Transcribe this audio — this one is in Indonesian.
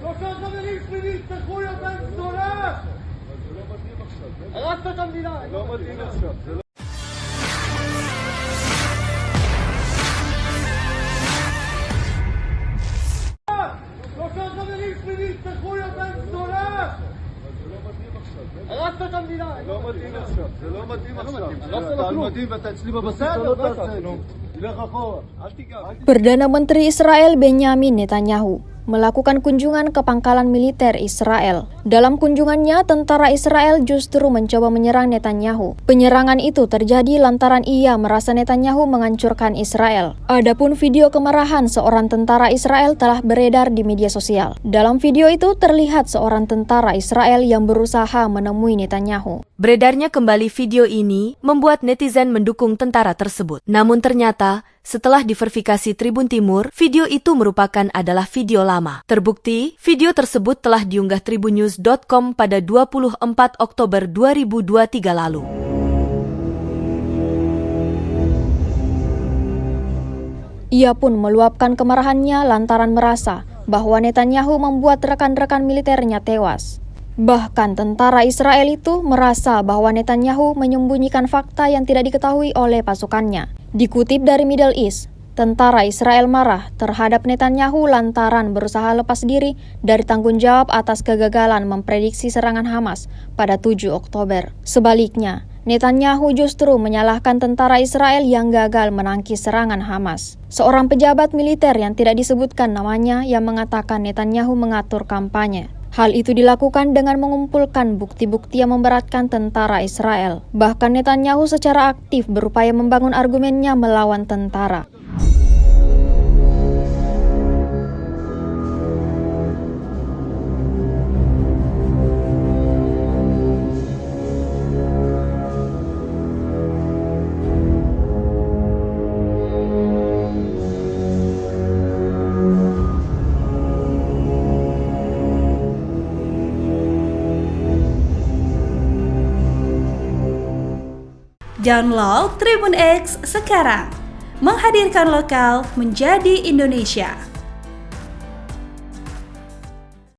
ראש חברים שלי, תלכו יותר גדולה! הרסת את המדינה! לא מתאים עכשיו. ראש חברים שלי, תלכו יותר גדולה! הרסת את המדינה! לא מתאים עכשיו. זה לא מתאים עכשיו. אתה על מדים ואתה אצלי בבסיס, לא תעשה, נו. תלך אחורה. אל תיגע. Perdana Menteri Israel Benyamin Netanyahu melakukan kunjungan ke pangkalan militer Israel. Dalam kunjungannya, tentara Israel justru mencoba menyerang Netanyahu. Penyerangan itu terjadi lantaran ia merasa Netanyahu menghancurkan Israel. Adapun video kemarahan seorang tentara Israel telah beredar di media sosial. Dalam video itu terlihat seorang tentara Israel yang berusaha menemui Netanyahu. Beredarnya kembali video ini membuat netizen mendukung tentara tersebut. Namun ternyata, setelah diverifikasi Tribun Timur, video itu merupakan adalah video lama. Terbukti, video tersebut telah diunggah tribunnews.com pada 24 Oktober 2023 lalu. Ia pun meluapkan kemarahannya lantaran merasa bahwa Netanyahu membuat rekan-rekan militernya tewas. Bahkan tentara Israel itu merasa bahwa Netanyahu menyembunyikan fakta yang tidak diketahui oleh pasukannya. Dikutip dari Middle East, tentara Israel marah terhadap Netanyahu lantaran berusaha lepas diri dari tanggung jawab atas kegagalan memprediksi serangan Hamas pada 7 Oktober. Sebaliknya, Netanyahu justru menyalahkan tentara Israel yang gagal menangkis serangan Hamas. Seorang pejabat militer yang tidak disebutkan namanya yang mengatakan Netanyahu mengatur kampanye. Hal itu dilakukan dengan mengumpulkan bukti-bukti yang memberatkan tentara Israel. Bahkan Netanyahu secara aktif berupaya membangun argumennya melawan tentara. Download Tribun X sekarang, menghadirkan lokal menjadi Indonesia.